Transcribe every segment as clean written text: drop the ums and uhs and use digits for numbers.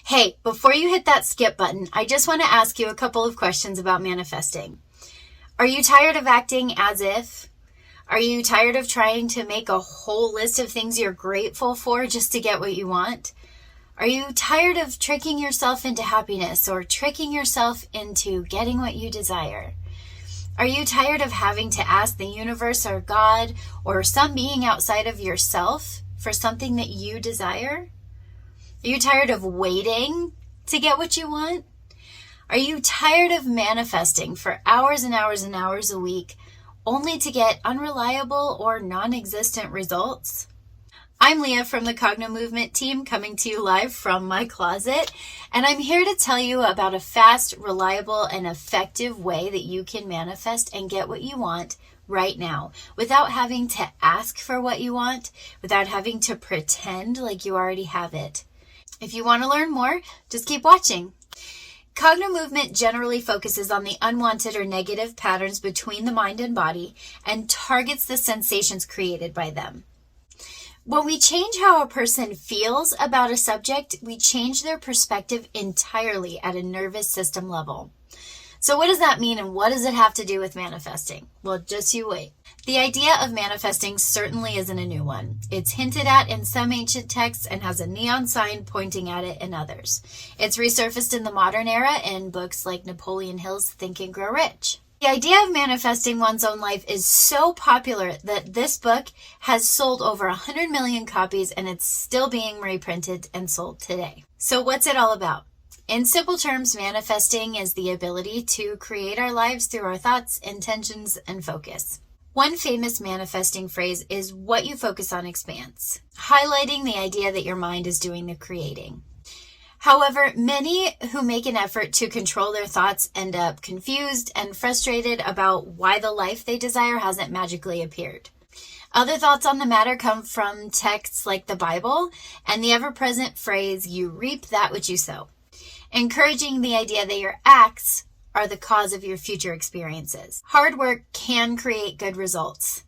Hey, before you hit that skip button, I just want to ask you a couple of questions about manifesting. Are you tired of acting as if? Are you tired of trying to make a whole list of things you're grateful for just to get what you want? Are you tired of tricking yourself into happiness or tricking yourself into getting what you desire? Are you tired of having to ask the universe or God or some being outside of yourself for something that you desire? Are you tired of waiting to get what you want? Are you tired of manifesting for hours and hours and hours a week only to get unreliable or non-existent results? I'm Leah from the Cognomovement team, coming to you live from my closet, and I'm here to tell you about a fast, reliable, and effective way that you can manifest and get what you want right now without having to ask for what you want, without having to pretend like you already have it. If you want to learn more, just keep watching. Cognomovement generally focuses on the unwanted or negative patterns between the mind and body and targets the sensations created by them. When we change how a person feels about a subject, we change their perspective entirely at a nervous system level. So what does that mean, and what does it have to do with manifesting? Well, just you wait. The idea of manifesting certainly isn't a new one. It's hinted at in some ancient texts and has a neon sign pointing at it in others. It's resurfaced in the modern era in books like Napoleon Hill's Think and Grow Rich. The idea of manifesting one's own life is so popular that this book has sold over 100 million copies and it's still being reprinted and sold today. So what's it all about? In simple terms, manifesting is the ability to create our lives through our thoughts, intentions, and focus. One famous manifesting phrase is "what you focus on expands," highlighting the idea that your mind is doing the creating. However, many who make an effort to control their thoughts end up confused and frustrated about why the life they desire hasn't magically appeared. Other thoughts on the matter come from texts like the Bible and the ever-present phrase, "you reap that which you sow," encouraging the idea that your acts are the cause of your future experiences. Hard work can create good results,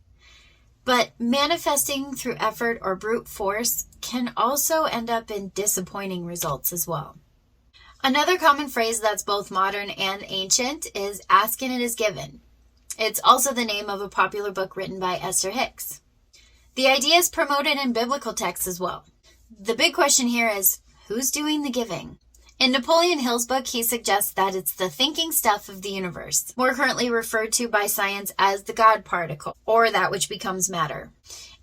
but manifesting through effort or brute force can also end up in disappointing results as well. Another common phrase that's both modern and ancient is "ask and it is given." It's also the name of a popular book written by Esther Hicks. The idea is promoted in biblical texts as well. The big question here is, who's doing the giving? In Napoleon Hill's book, he suggests that it's the thinking stuff of the universe, more currently referred to by science as the God particle, or that which becomes matter.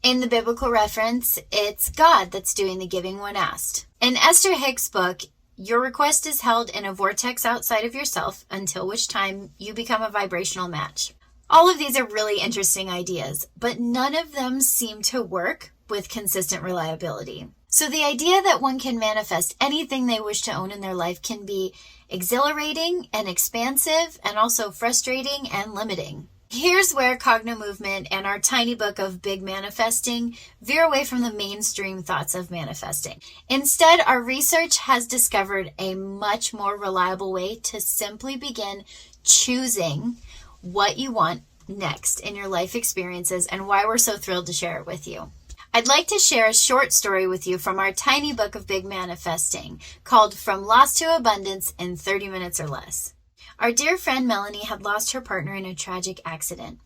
In the biblical reference, it's God that's doing the giving when asked. In Esther Hicks' book, your request is held in a vortex outside of yourself, until which time you become a vibrational match. All of these are really interesting ideas, but none of them seem to work with consistent reliability. So the idea that one can manifest anything they wish to own in their life can be exhilarating and expansive, and also frustrating and limiting. Here's where Cognomovement and our tiny book of Big Manifesting veer away from the mainstream thoughts of manifesting. Instead, our research has discovered a much more reliable way to simply begin choosing what you want next in your life experiences, and why we're so thrilled to share it with you. I'd like to share a short story with you from our tiny book of Big Manifesting called From Loss to Abundance in 30 Minutes or Less. Our dear friend Melanie had lost her partner in a tragic accident.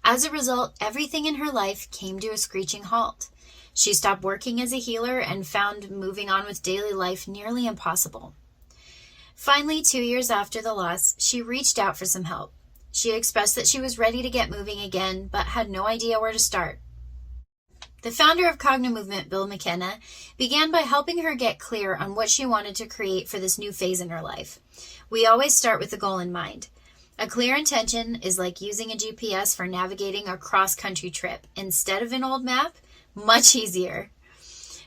As a result, everything in her life came to a screeching halt. She stopped working as a healer and found moving on with daily life nearly impossible. Finally, 2 years after the loss, she reached out for some help. She expressed that she was ready to get moving again, but had no idea where to start. The founder of Cognomovement, Bill McKenna, began by helping her get clear on what she wanted to create for this new phase in her life. We always start with the goal in mind. A clear intention is like using a GPS for navigating a cross-country trip. Instead of an old map, much easier.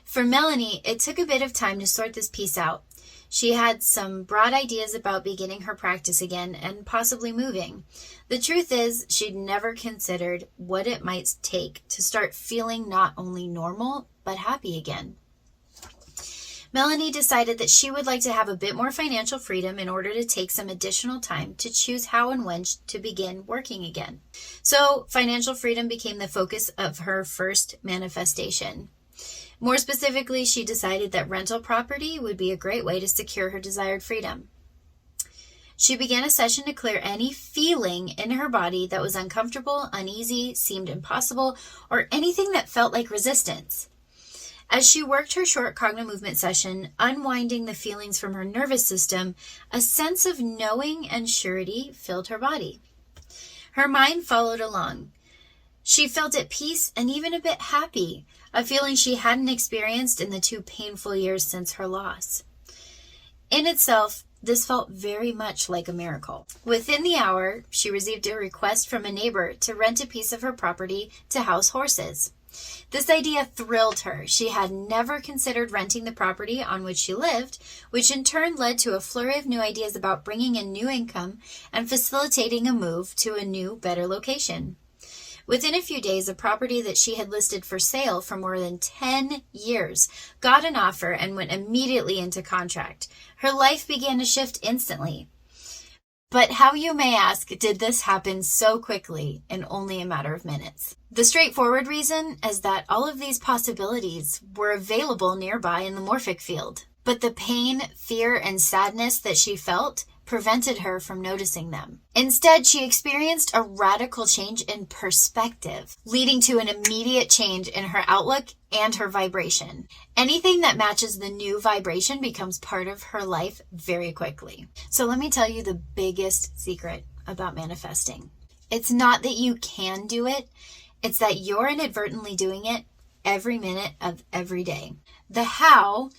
For Melanie, it took a bit of time to sort this piece out. She had some broad ideas about beginning her practice again and possibly moving. The truth is, she'd never considered what it might take to start feeling not only normal, but happy again. Melanie decided that she would like to have a bit more financial freedom in order to take some additional time to choose how and when to begin working again. So financial freedom became the focus of her first manifestation. More specifically, she decided that rental property would be a great way to secure her desired freedom. She began a session to clear any feeling in her body that was uncomfortable, uneasy, seemed impossible, or anything that felt like resistance. As she worked her short Cognomovement session, unwinding the feelings from her nervous system, a sense of knowing and surety filled her body. Her mind followed along. She felt at peace and even a bit happy, a feeling she hadn't experienced in the 2 painful years since her loss. In itself, this felt very much like a miracle. Within the hour, she received a request from a neighbor to rent a piece of her property to house horses. This idea thrilled her. She had never considered renting the property on which she lived, which in turn led to a flurry of new ideas about bringing in new income and facilitating a move to a new, better location. Within a few days, a property that she had listed for sale for more than 10 years got an offer and went immediately into contract. Her life began to shift instantly. But how, you may ask, did this happen so quickly in only a matter of minutes? The straightforward reason is that all of these possibilities were available nearby in the morphic field. But the pain, fear, and sadness that she felt prevented her from noticing them. Instead, she experienced a radical change in perspective, leading to an immediate change in her outlook and her vibration. Anything that matches the new vibration becomes part of her life very quickly. So let me tell you the biggest secret about manifesting. It's not that you can do it, it's that you're inadvertently doing it every minute of every day. The how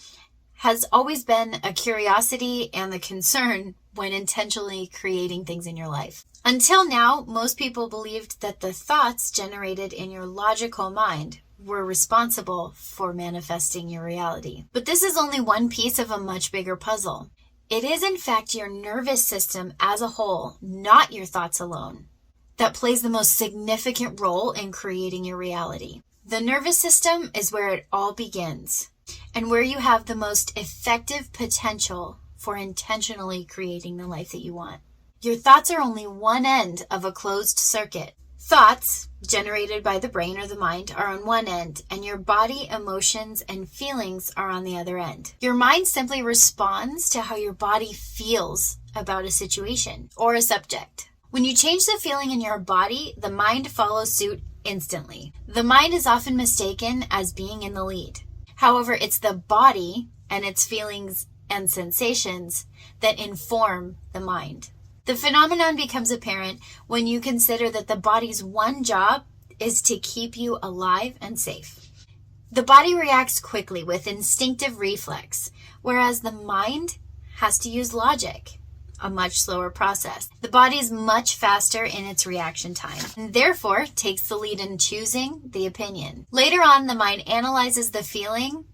has always been a curiosity and the concern when intentionally creating things in your life. Until now, most people believed that the thoughts generated in your logical mind were responsible for manifesting your reality. But this is only one piece of a much bigger puzzle. It is in fact your nervous system as a whole, not your thoughts alone, that plays the most significant role in creating your reality. The nervous system is where it all begins, and where you have the most effective potential for intentionally creating the life that you want. Your thoughts are only one end of a closed circuit. Thoughts, generated by the brain or the mind, are on one end, and your body, emotions, and feelings are on the other end. Your mind simply responds to how your body feels about a situation or a subject. When you change the feeling in your body, the mind follows suit instantly. The mind is often mistaken as being in the lead. However, it's the body and its feelings and sensations that inform the mind. The phenomenon becomes apparent when you consider that the body's one job is to keep you alive and safe. The body reacts quickly with instinctive reflex, whereas the mind has to use logic, a much slower process. The body is much faster in its reaction time, and therefore takes the lead in choosing the opinion. Later on, the mind analyzes the feeling,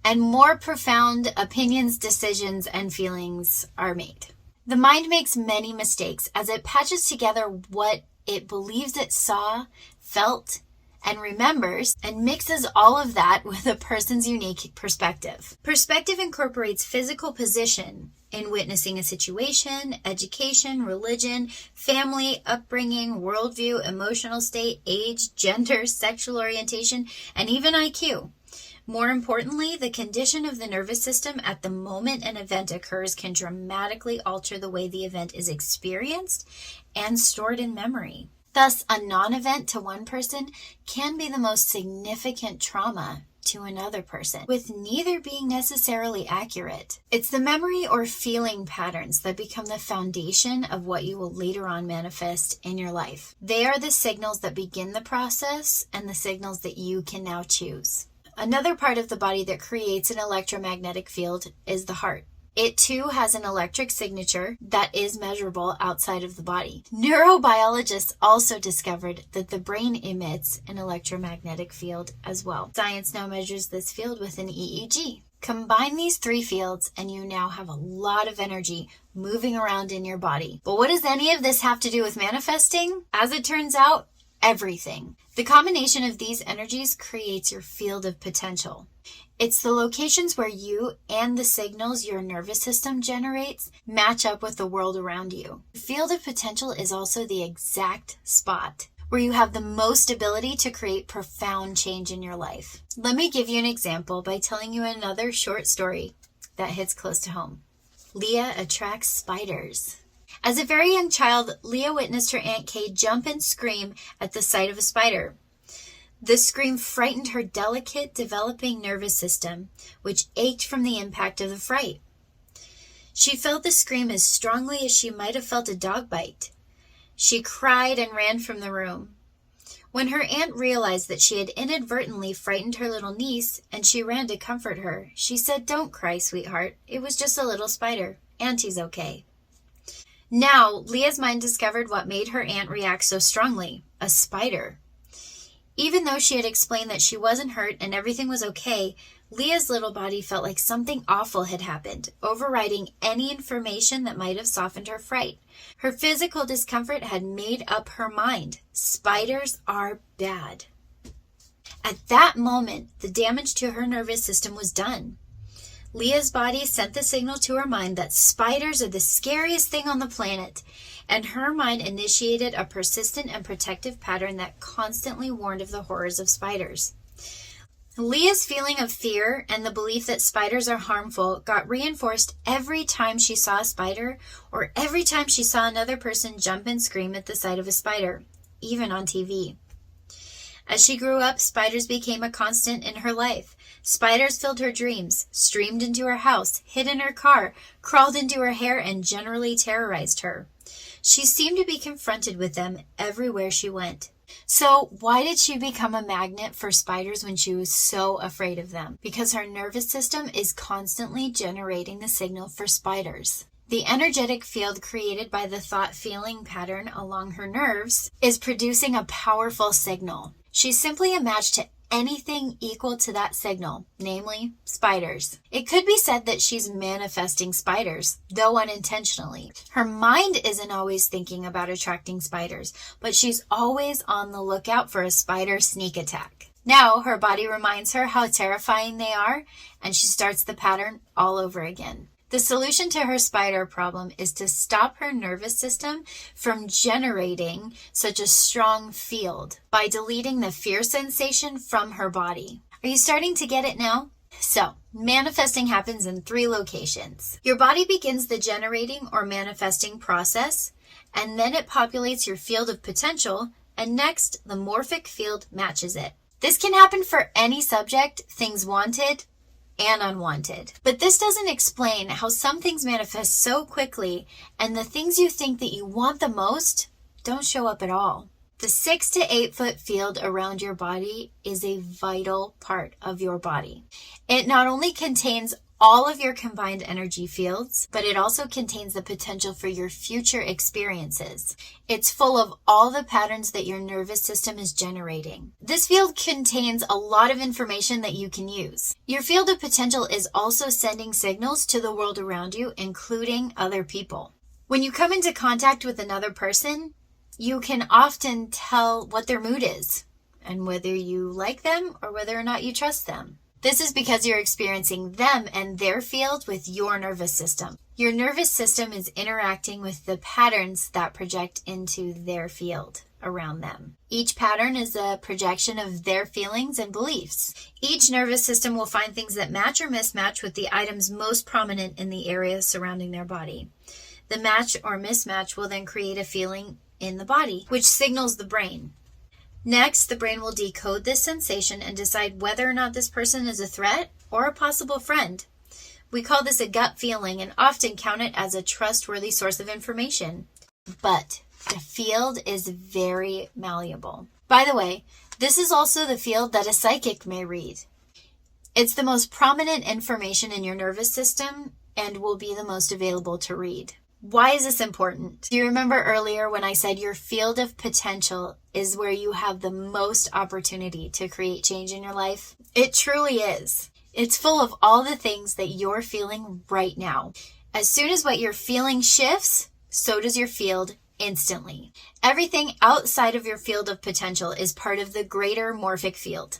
and more profound opinions, decisions, and feelings are made. The mind makes many mistakes as it patches together what it believes it saw, felt, and remembers, and mixes all of that with a person's unique perspective. Perspective incorporates physical position in witnessing a situation, education, religion, family, upbringing, worldview, emotional state, age, gender, sexual orientation, and even IQ. More importantly, the condition of the nervous system at the moment an event occurs can dramatically alter the way the event is experienced and stored in memory. Thus, a non-event to one person can be the most significant trauma to another person, with neither being necessarily accurate. It's the memory or feeling patterns that become the foundation of what you will later on manifest in your life. They are the signals that begin the process and the signals that you can now choose. Another part of the body that creates an electromagnetic field is the heart. It too has an electric signature that is measurable outside of the body. Neurobiologists also discovered that the brain emits an electromagnetic field as well. Science now measures this field with an EEG. Combine these 3 fields and you now have a lot of energy moving around in your body. But what does any of this have to do with manifesting? As it turns out, everything. The combination of these energies creates your field of potential. It's the locations where you and the signals your nervous system generates match up with the world around you. The field of potential is also the exact spot where you have the most ability to create profound change in your life. Let me give you an example by telling you another short story that hits close to home. Leah attracts spiders. As a very young child, Leah witnessed her Aunt Kay jump and scream at the sight of a spider. The scream frightened her delicate, developing nervous system, which ached from the impact of the fright. She felt the scream as strongly as she might have felt a dog bite. She cried and ran from the room. When her aunt realized that she had inadvertently frightened her little niece and she ran to comfort her, she said, "Don't cry, sweetheart. It was just a little spider. Auntie's okay." Now, Leah's mind discovered what made her aunt react so strongly: a spider. Even though she had explained that she wasn't hurt and everything was okay, Leah's little body felt like something awful had happened, overriding any information that might have softened her fright. Her physical discomfort had made up her mind. Spiders are bad. At that moment, the damage to her nervous system was done. Leah's body sent the signal to her mind that spiders are the scariest thing on the planet, and her mind initiated a persistent and protective pattern that constantly warned of the horrors of spiders. Leah's feeling of fear and the belief that spiders are harmful got reinforced every time she saw a spider or every time she saw another person jump and scream at the sight of a spider, even on TV. As she grew up, spiders became a constant in her life. Spiders filled her dreams, streamed into her house, hid in her car, crawled into her hair, and generally terrorized her. She seemed to be confronted with them everywhere she went. So why did she become a magnet for spiders when she was so afraid of them? Because her nervous system is constantly generating the signal for spiders. The energetic field created by the thought-feeling pattern along her nerves is producing a powerful signal. She's simply a match to anything equal to that signal, namely spiders. It could be said that she's manifesting spiders, though unintentionally. Her mind isn't always thinking about attracting spiders, but she's always on the lookout for a spider sneak attack. Now her body reminds her how terrifying they are, and she starts the pattern all over again. The solution to her spider problem is to stop her nervous system from generating such a strong field by deleting the fear sensation from her body. Are you starting to get it now? So, manifesting happens in 3 locations. Your body begins the generating or manifesting process, and then it populates your field of potential, and next, the morphic field matches it. This can happen for any subject, things wanted and unwanted. But this doesn't explain how some things manifest so quickly and the things you think that you want the most don't show up at all. The 6 to 8 foot field around your body is a vital part of your body. It not only contains all of your combined energy fields, but it also contains the potential for your future experiences. It's full of all the patterns that your nervous system is generating. This field contains a lot of information that you can use. Your field of potential is also sending signals to the world around you, including other people. When you come into contact with another person, you can often tell what their mood is and whether you like them or whether or not you trust them. This is because you're experiencing them and their field with your nervous system. Your nervous system is interacting with the patterns that project into their field around them. Each pattern is a projection of their feelings and beliefs. Each nervous system will find things that match or mismatch with the items most prominent in the area surrounding their body. The match or mismatch will then create a feeling in the body, which signals the brain. Next, the brain will decode this sensation and decide whether or not this person is a threat or a possible friend. We call this a gut feeling and often count it as a trustworthy source of information. But the field is very malleable. By the way, this is also the field that a psychic may read. It's the most prominent information in your nervous system and will be the most available to read. Why is this important? Do you remember earlier when I said your field of potential is where you have the most opportunity to create change in your life? It truly is. It's full of all the things that you're feeling right now. As soon as what you're feeling shifts, so does your field instantly. Everything outside of your field of potential is part of the greater morphic field.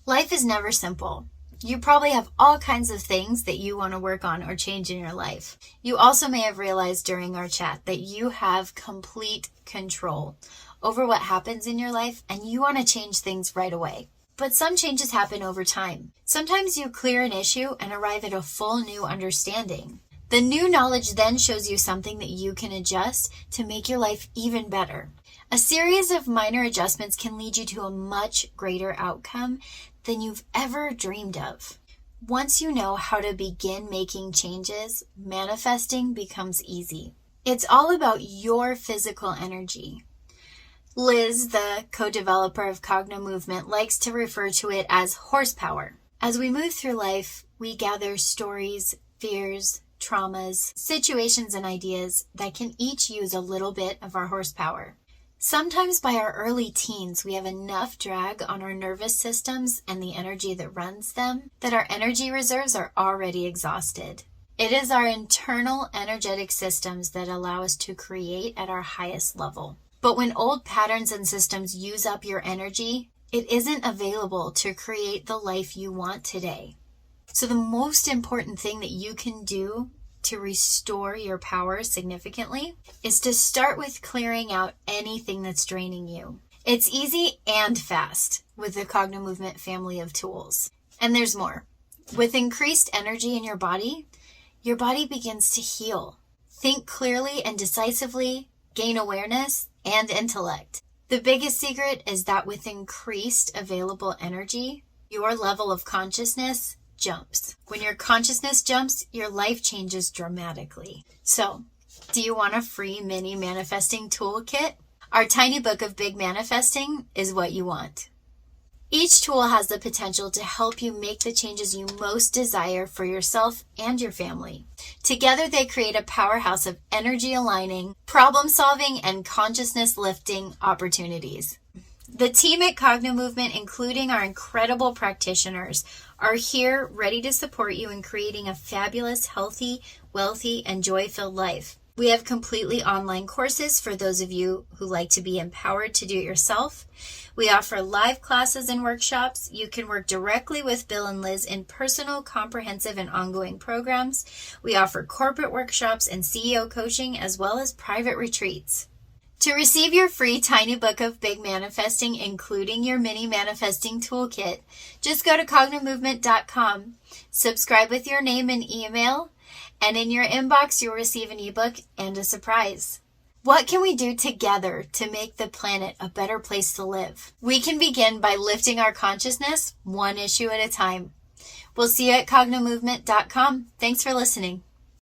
Life is never simple. You probably have all kinds of things that you want to work on or change in your life. You also may have realized during our chat that you have complete control over what happens in your life and you want to change things right away. But some changes happen over time. Sometimes you clear an issue and arrive at a full new understanding. The new knowledge then shows you something that you can adjust to make your life even better. A series of minor adjustments can lead you to a much greater outcome than you've ever dreamed of. Once you know how to begin making changes, manifesting becomes easy. It's all about your physical energy. Liz, the co-developer of Cognomovement, likes to refer to it as horsepower. As we move through life, we gather stories, fears, traumas, situations, and ideas that can each use a little bit of our horsepower. Sometimes by our early teens, we have enough drag on our nervous systems and the energy that runs them that our energy reserves are already exhausted. It is our internal energetic systems that allow us to create at our highest level. But when old patterns and systems use up your energy, it isn't available to create the life you want today. So the most important thing that you can do to restore your power significantly is to start with clearing out anything that's draining you. It's easy and fast with the Cognomovement family of tools. And there's more. With increased energy in your body begins to heal. Think clearly and decisively, gain awareness and intellect. The biggest secret is that with increased available energy, your level of consciousness jumps. When your consciousness jumps, your life changes dramatically. So, do you want a free mini manifesting toolkit? Our tiny book of big manifesting is what you want. Each tool has the potential to help you make the changes you most desire for yourself and your family. Together, they create a powerhouse of energy aligning, problem solving, and consciousness lifting opportunities. The team at Cognomovement, including our incredible practitioners, are here ready to support you in creating a fabulous, healthy, wealthy, and joy-filled life. We have completely online courses for those of you who like to be empowered to do it yourself. We offer live classes and workshops. You can work directly with Bill and Liz in personal, comprehensive, and ongoing programs. We offer corporate workshops and CEO coaching, as well as private retreats. To receive your free tiny book of big manifesting, including your mini manifesting toolkit, just go to cognomovement.com, subscribe with your name and email, and in your inbox you'll receive an ebook and a surprise. What can we do together to make the planet a better place to live? We can begin by lifting our consciousness one issue at a time. We'll see you at cognomovement.com. Thanks for listening.